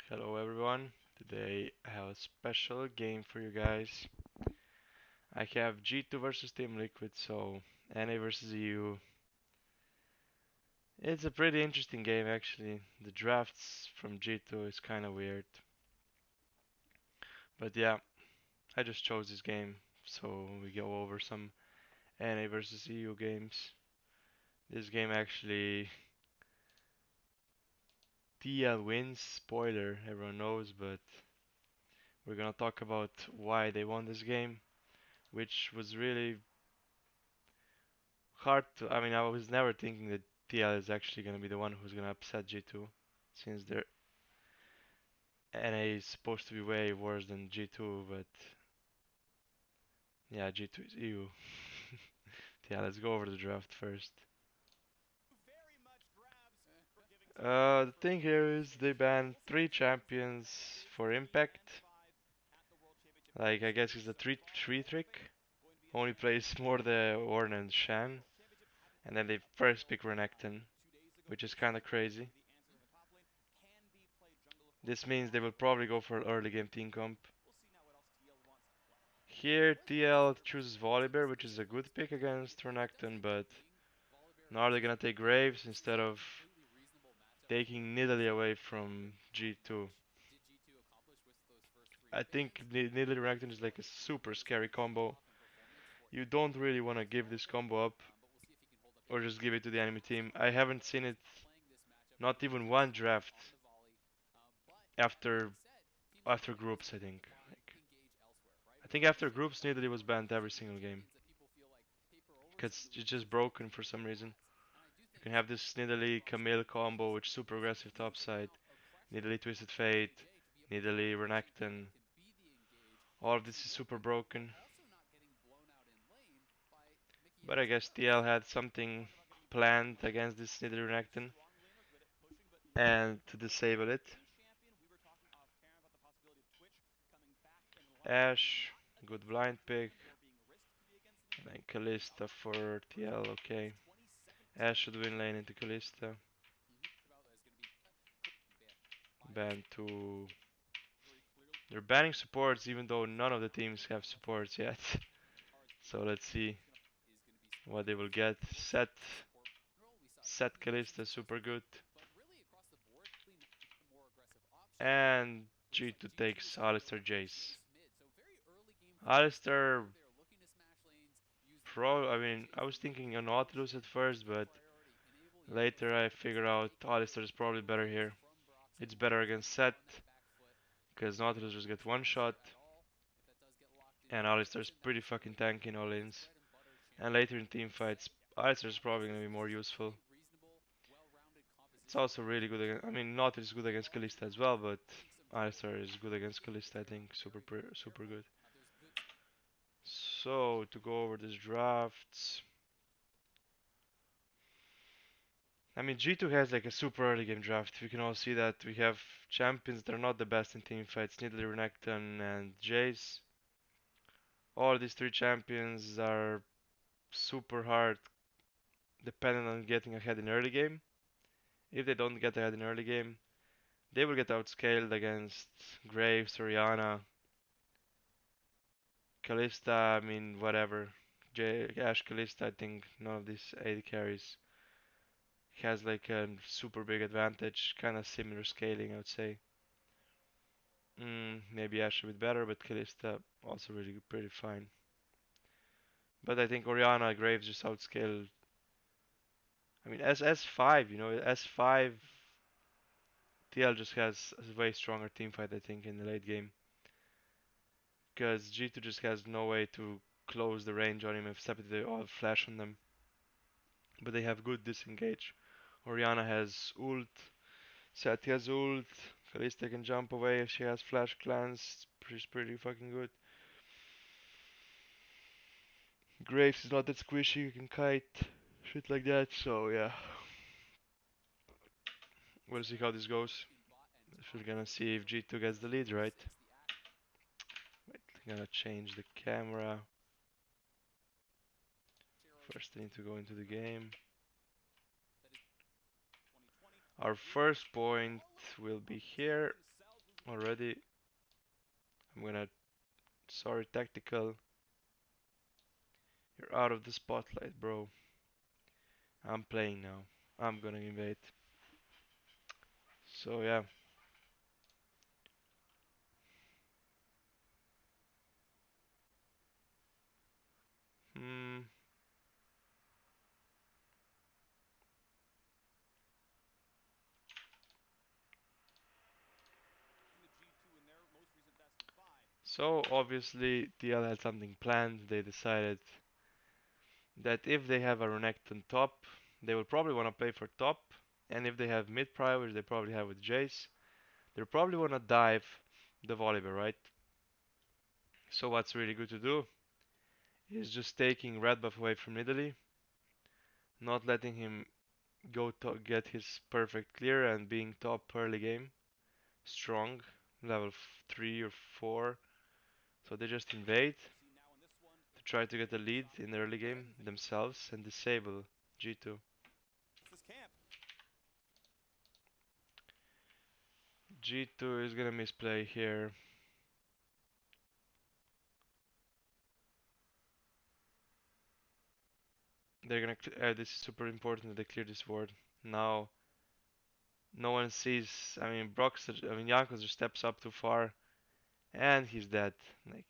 Hello everyone. Today I have a special game for you guys. I have G2 versus Team Liquid, so NA versus EU. It's a pretty interesting game actually. The drafts from G2 is kind of weird. But yeah, I just chose this game, so we go over some NA versus EU games. This game actually TL wins, spoiler, everyone knows, but we're gonna talk about why they won this game, which was really hard to. I mean, I was never thinking that TL is actually going to be the one who's going to upset G2, since their NA is supposed to be way worse than G2. But yeah, G2 is EU. Yeah, let's go over the draft first. The thing here is they banned three champions for impact. Like I guess it's a three trick. Only plays more the Ornn and Shan, and then they first pick Renekton, which is kind of crazy. This means they will probably go for early game team comp. Here TL chooses Volibear, which is a good pick against Renekton, but now they're gonna take Graves instead of taking Nidalee away from G2. I think Nidalee Renekton is like a super scary combo. You don't really want to give this combo up or just give it to the enemy team. I haven't seen it, not even one draft after groups. I think after groups Nidalee was banned every single game because it's just broken for some reason. You can have this Nidalee Camille combo, which is super aggressive topside. Nidalee Twisted Fate, Nidalee Renekton. All of this is super broken. But I guess TL had something planned against this Nidalee Renekton and to disable it. Ashe, good blind pick. And then Kalista for TL, okay. Ashe should win lane into Kalista. Ban to. They're banning supports even though none of the teams have supports yet. So let's see what they will get. Set Kalista super good. And G2 takes Alistair Jace. Alistair I mean, I was thinking on Nautilus at first, but later I figured out Alistair is probably better here. It's better against Set, because Nautilus just get one shot, and Alistair's pretty fucking tanky in all lanes. And later in team fights, Alistair's probably gonna be more useful. It's also really good against, I mean, Nautilus is good against Kalista as well, but Alistair is good against Kalista, I think, super good. So, to go over this draft, I mean, G2 has like a super early game draft. We can all see that we have champions that are not the best in team fights, Nidalee, Renekton, and Jace. All these three champions are super hard, dependent on getting ahead in early game. If they don't get ahead in early game, they will get outscaled against Graves, Orianna, Kalista. I mean, whatever. Ashe, Kalista. I think none of these AD carries has like a super big advantage. Kind of similar scaling, I would say. Maybe Ashe a bit better, but Kalista also really pretty fine. But I think Orianna Graves just outscale. I mean, as S5, S5 TL just has a way stronger team fight. I think in the late game, because G2 just has no way to close the range on him except they all flash on them. But they have good disengage. Orianna has ult. Seth has ult. Kalista can jump away if she has flash glance. She's pretty fucking good. Graves is not that squishy, you can kite, shit like that, so yeah. We'll see how this goes. We're gonna see if G2 gets the lead, right? Wait, I'm gonna change the camera. First I need to go into the game. Our first point will be here. already. I'm gonna. Sorry, tactical. You're out of the spotlight, bro. I'm playing now. I'm gonna invade. So yeah. Hmm. So obviously DL had something planned. They decided that if they have a Renekton top, they will probably want to play for top. And if they have mid prio, which they probably have with Jace, they'll probably want to dive the Volibear, right? So what's really good to do is just taking red buff away from Nidalee, not letting him go to get his perfect clear and being top early game, strong, level 3 or 4. So they just invade to try to get a lead in the early game themselves and disable G2. G2 is gonna misplay here. They're gonna. This is super important that they clear this ward. Now, no one sees. I mean, Jankos just steps up too far, and he's dead. Like,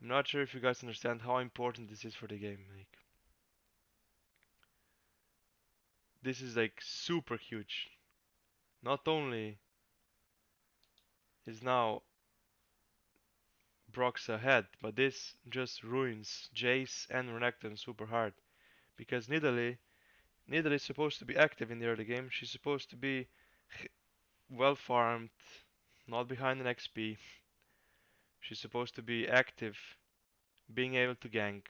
I'm not sure if you guys understand how important this is for the game. Like, this is like super huge. Not only is now Brock's ahead, but this just ruins Jace and Renekton super hard because Nidalee is supposed to be active in the early game. She's supposed to be well farmed, not behind an XP. She's supposed to be active, being able to gank.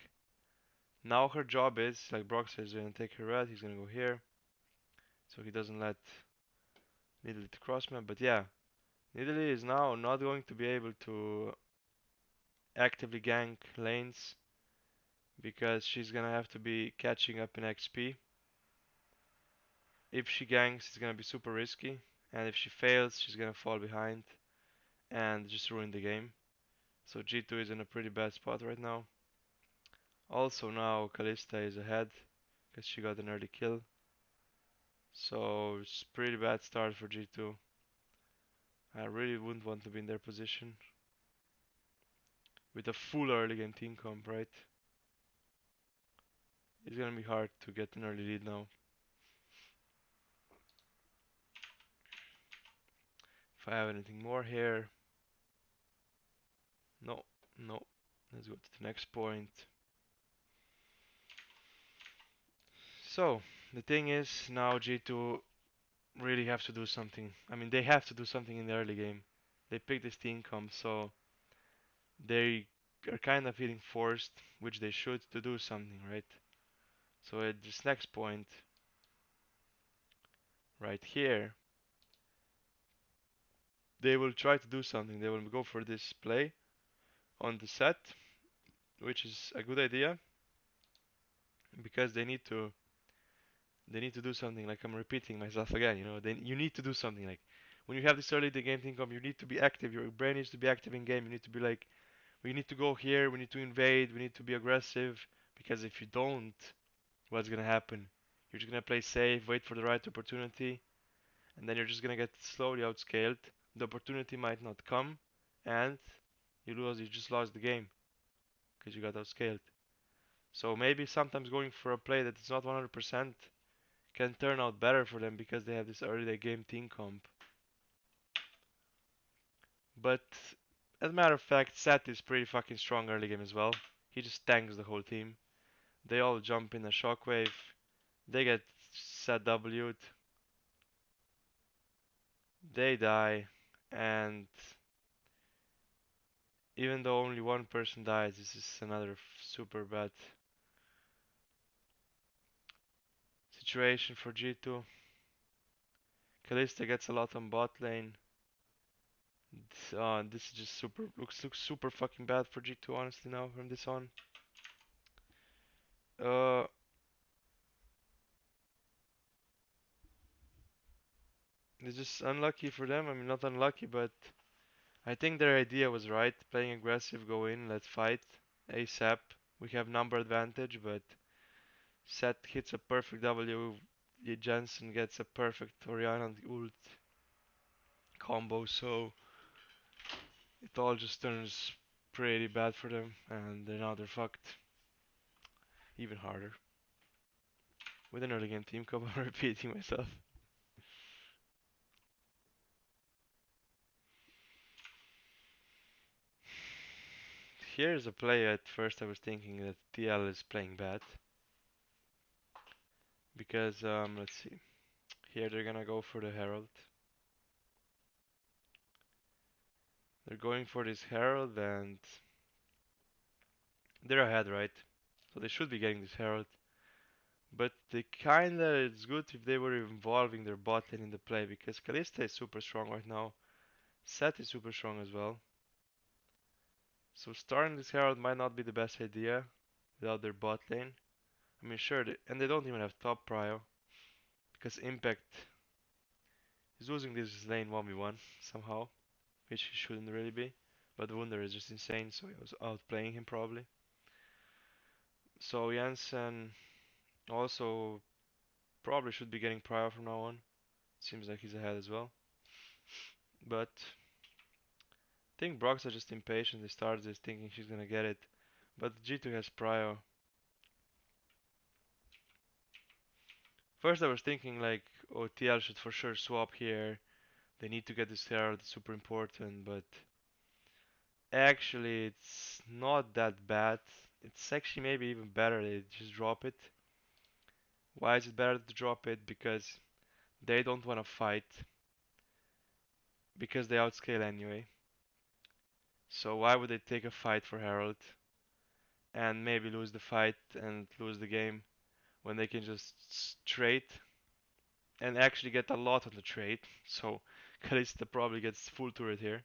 Now her job is, like Brock says, he's gonna take her red, he's gonna go here, so he doesn't let Nidalee to cross map. But yeah, Nidalee is now not going to be able to actively gank lanes because she's gonna have to be catching up in XP. If she ganks, it's gonna be super risky, and if she fails, she's gonna fall behind and just ruin the game. So G2 is in a pretty bad spot right now. Also now Kalista is ahead because she got an early kill. So it's pretty bad start for G2. I really wouldn't want to be in their position with a full early game team comp, right? It's gonna be hard to get an early lead now. If I have anything more here, no, no. Let's go to the next point. So the thing is now G2 really have to do something. I mean, they have to do something in the early game. They picked this team comp, so they are kind of feeling forced, which they should, to do something, right? So at this next point, right here, they will try to do something. They will go for this play on the set, which is a good idea because they need to do something. Like I'm repeating myself again, you need to do something. Like when you have this early the game thing come, you need to be active. Your brain needs to be active in game. You need to be like, we need to go here. We need to invade. We need to be aggressive because if you don't, what's gonna happen? You're just gonna play safe, wait for the right opportunity, and then you're just gonna get slowly outscaled. The opportunity might not come, and you just lost the game because you got outscaled. So maybe sometimes going for a play that is not 100% can turn out better for them because they have this early game team comp. But as a matter of fact, Seth is pretty fucking strong early game as well. He just tanks the whole team. They all jump in a shockwave. They get Seth W'd. They die. And even though only one person dies, this is another super bad situation for G2. Kalista gets a lot on bot lane. This is just looks super fucking bad for G2 honestly now from this on. Uh, It's just unlucky for them. I mean, not unlucky, but I think their idea was right. Playing aggressive, go in, let's fight ASAP. We have number advantage, but Set hits a perfect W. Jensen gets a perfect Oriana ult combo, so it all just turns pretty bad for them, and now they're fucked even harder. With an early game team cup, I'm repeating myself. Here's a play at first I was thinking that TL is playing bad. Because, let's see. Here they're gonna go for the Herald. They're going for this Herald and they're ahead, right? So they should be getting this Herald. But they kinda, it's good if they were involving their bot lane in the play because Kalista is super strong right now. Set is super strong as well. So starting this Herald might not be the best idea without their bot lane. I mean, sure, and they don't even have top prio because Impact is losing this lane 1v1 somehow, which he shouldn't really be. But Wunder is just insane, so he was outplaying him probably. So Jansen also probably should be getting prio from now on. Seems like he's ahead as well. But I think Brox are just impatient. They started this thinking she's gonna get it. But G2 has prio. First I was thinking like, oh, TL should for sure swap here. They need to get this Herald, it's super important, but actually it's not that bad. It's actually maybe even better they just drop it. Why is it better to drop it? Because they don't want to fight because they outscale anyway. So why would they take a fight for Herald and maybe lose the fight and lose the game when they can just trade and actually get a lot on the trade? So Kalista probably gets full turret here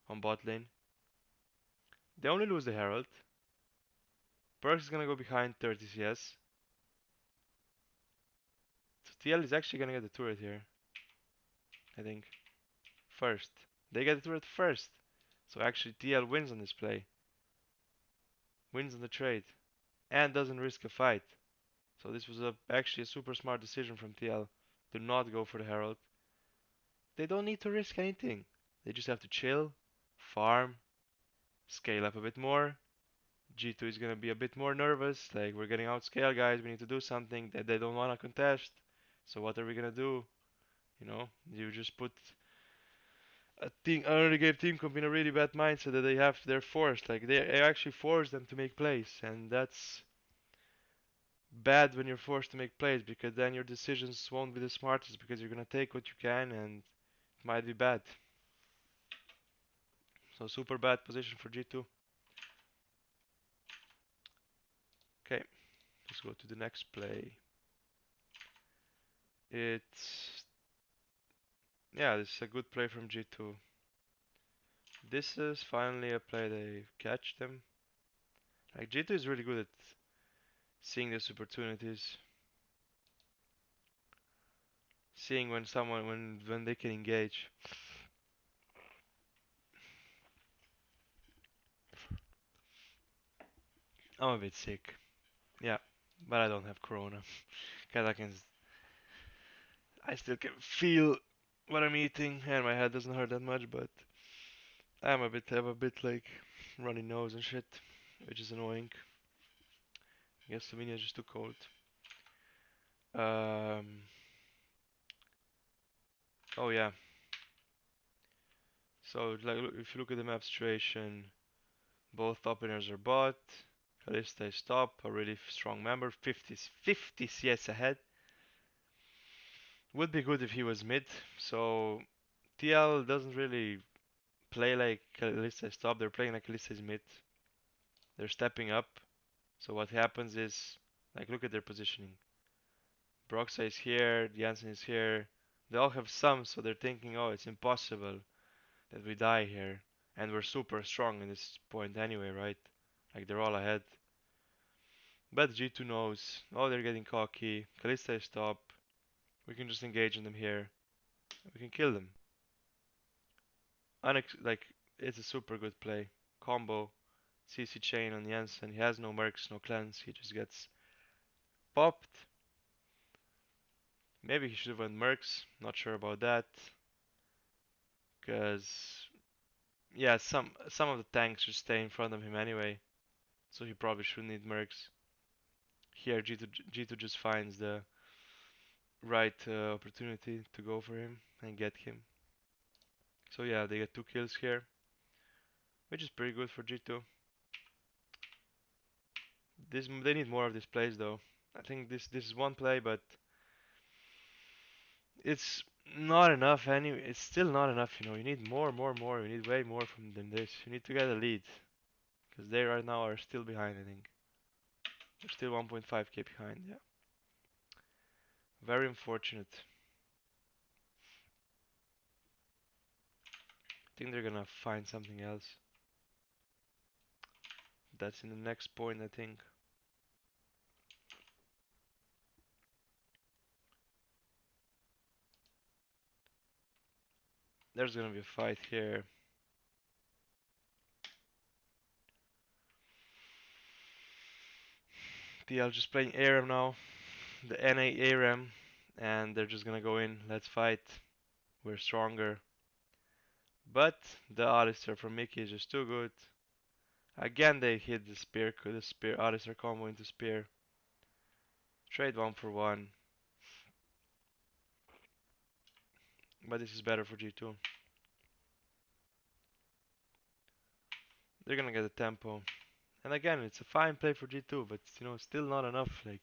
on bot lane. They only lose the Herald. Perks is gonna go behind 30 CS. So TL is actually gonna get the turret here, I think. First. They get the turret first. So actually TL wins on this play. Wins on the trade. And doesn't risk a fight. So this was actually a super smart decision from TL. Do not go for the Herald. They don't need to risk anything. They just have to chill, farm, scale up a bit more. G2 is gonna be a bit more nervous. Like, we're getting outscaled, guys. We need to do something that they don't wanna contest. So what are we gonna do? You just put a team, early game team comp in a really bad mindset that they're forced. Like, they actually force them to make plays, and that's bad when you're forced to make plays because then your decisions won't be the smartest because you're gonna take what you can and it might be bad. So super bad position for G2. Okay, let's go to the next play. It's Yeah, this is a good play from G2. This is finally a play they catch them. Like G2 is really good at seeing these opportunities, seeing when they can engage. I'm a bit sick. Yeah, but I don't have corona. Cause I still can feel what I'm eating and my head doesn't hurt that much, but have a bit like runny nose and shit, which is annoying. I guess Slovenia is just too cold. Um, oh yeah. So like, if you look at the map situation, both top laners are bot. Kalista is top, a really strong member, 50 CS ahead. Would be good if he was mid. So TL doesn't really play like Kalista is top. They're playing like Kalista is mid. They're stepping up. So what happens is, like, look at their positioning. Broxa is here, Jansen is here. They all have some, so they're thinking, oh, it's impossible that we die here. And we're super strong in this point anyway, right? Like, they're all ahead. But G2 knows, oh, they're getting cocky. Kalista is top. We can just engage on them here. We can kill them. Like it's a super good play. Combo, CC chain on Jensen. He has no mercs, no cleanse. He just gets popped. Maybe he should have went mercs. Not sure about that. Cause yeah, some of the tanks should stay in front of him anyway. So he probably shouldn't need mercs. Here G2 just finds the right opportunity to go for him and get him. So yeah, they get 2 kills here, which is pretty good for G2. They need more of these plays though. I think this is one play, but it's not enough anyway. It's still not enough, you know. You need more. You need way more from than this. You need to get a lead, because they right now are still behind. I think they're still 1.5k behind. Yeah, very unfortunate. I think they're gonna find something else. That's in the next point, I think. There's gonna be a fight here. TL just playing ARAM now, the NA ARAM, and they're just gonna go in. Let's fight. We're stronger. But the Alistair from Mickey is just too good. Again, they hit the spear, Alistair combo into spear. Trade 1 for 1. But this is better for G2. They're gonna get a tempo. And again, it's a fine play for G2, but you know, still not enough. Like,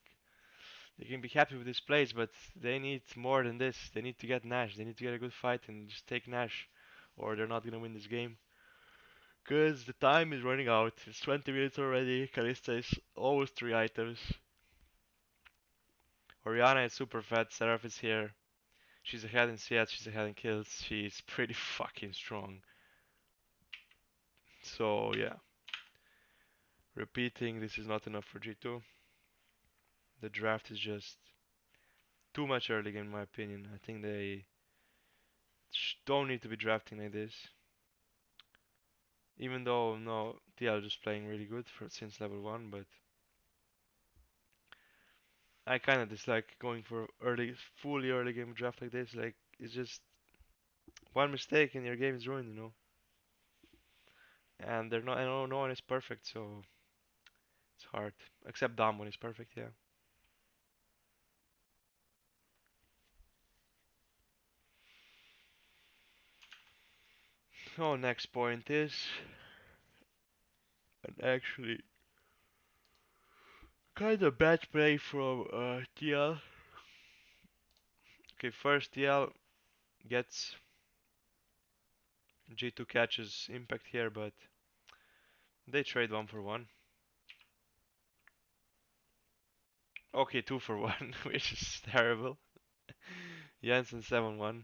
they can be happy with this plays, but they need more than this. They need to get Nash. They need to get a good fight and just take Nash, or they're not gonna win this game. Cause the time is running out. It's 20 minutes already. Kalista is almost 3 items. Oriana is super fat. Seraph is here. She's ahead in CS. She's ahead in kills. She's pretty fucking strong. So yeah, repeating, this is not enough for G2. The draft is just too much early game in my opinion. I think they don't need to be drafting like this. Even though no, TL just playing really good for since level 1, but I kind of dislike going for fully early game draft like this. Like it's just one mistake and your game is ruined, you know. And they're not, I know no one is perfect, so it's hard. Except Dom when he's perfect, yeah. Oh, next point is, and actually kind of bad play from TL. Okay, first TL gets G2 catches impact here, but they trade 1 for 1. Okay, 2 for 1, which is terrible. Jensen 7-1.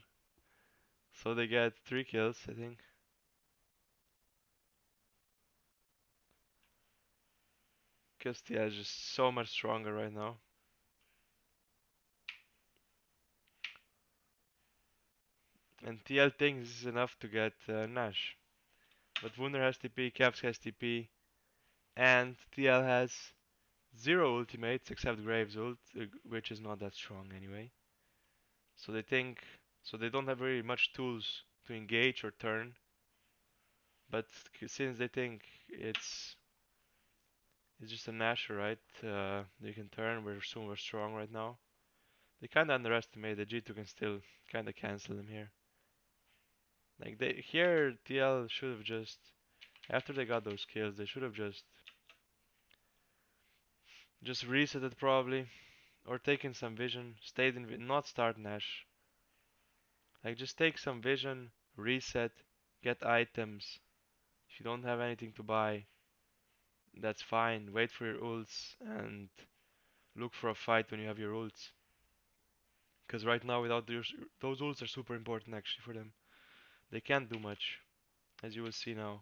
So they get 3 kills, I think. Because TL is just so much stronger right now. And TL thinks this is enough to get Nash. But Wunder has TP, Caps has TP, and TL has 0 ultimates except Graves ult, which is not that strong anyway. So they think, so they don't have very much tools to engage or turn. But since they think it's just a Nash, right? They can turn. We're strong right now. They kind of underestimate that G2 can still kind of cancel them here. Like they here, TL should have just after they got those kills, they should have just reset it probably or taken some vision, stayed in, not start Nash. Like just take some vision, reset, get items. If you don't have anything to buy, that's fine. Wait for your ults and look for a fight when you have your ults. Because right now, without those ults are super important actually for them. They can't do much, as you will see now.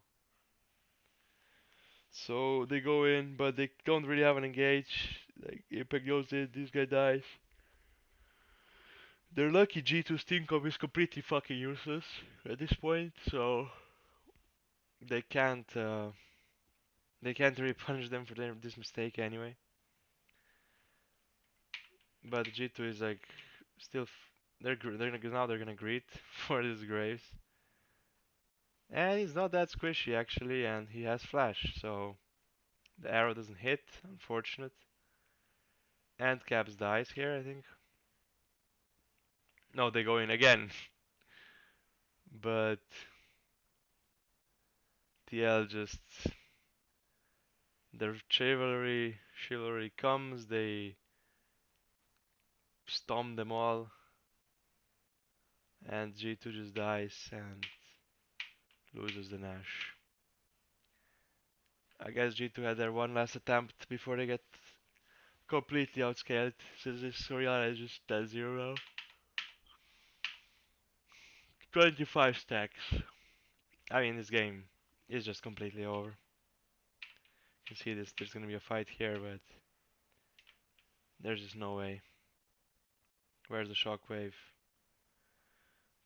So they go in, but they don't really have an engage. Like Impact goes in, this guy dies. They're lucky G2's team comp is completely fucking useless at this point, so they can't uh, they can't really punish them for this mistake anyway. But G2 is like still they're gonna greet for his graves, and he's not that squishy actually, and he has flash, so the arrow doesn't hit. Unfortunate. And Caps dies here, I think. No, they go in again, but TL just their chivalry comes. They stomp them all, and G2 just dies and loses the Nash. I guess G2 had their one last attempt before they get completely outscaled. Since this Oriana is just dead zero now. 25 stacks. I mean, this game is just completely over. You can see this. There's gonna be a fight here, but there's just no way. Where's the shockwave?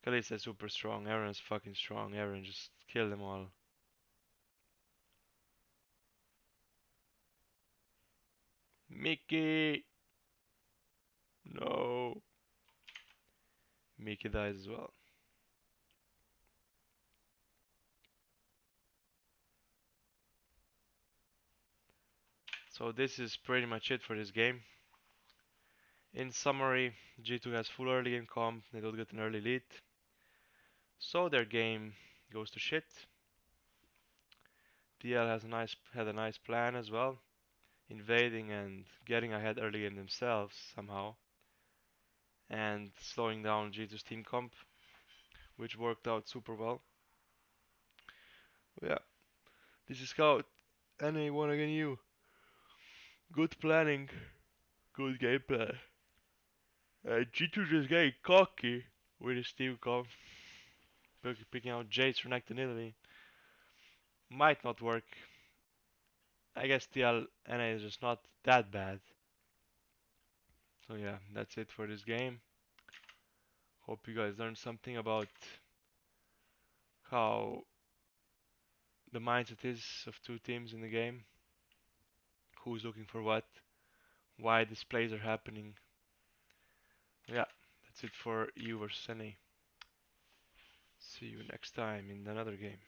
Kalista is super strong. Aaron's fucking strong. Aaron just kill them all. Mickey! No! Mickey dies as well. So this is pretty much it for this game. In summary, G2 has full early game comp, they don't get an early lead. So their game goes to shit. TL had a nice plan as well, invading and getting ahead early game themselves somehow, and slowing down G2's team comp, which worked out super well. Yeah, this is Scout. NA1 again you. Good planning, good gameplay. G2 just getting cocky with his team comp, picking out Jace for Nectar Italy. Might not work. I guess TL NA is just not that bad. So yeah, that's it for this game. Hope you guys learned something about how the mindset is of two teams in the game, who's looking for what, why these plays are happening. Yeah, that's it for you versus NA. See you next time in another game.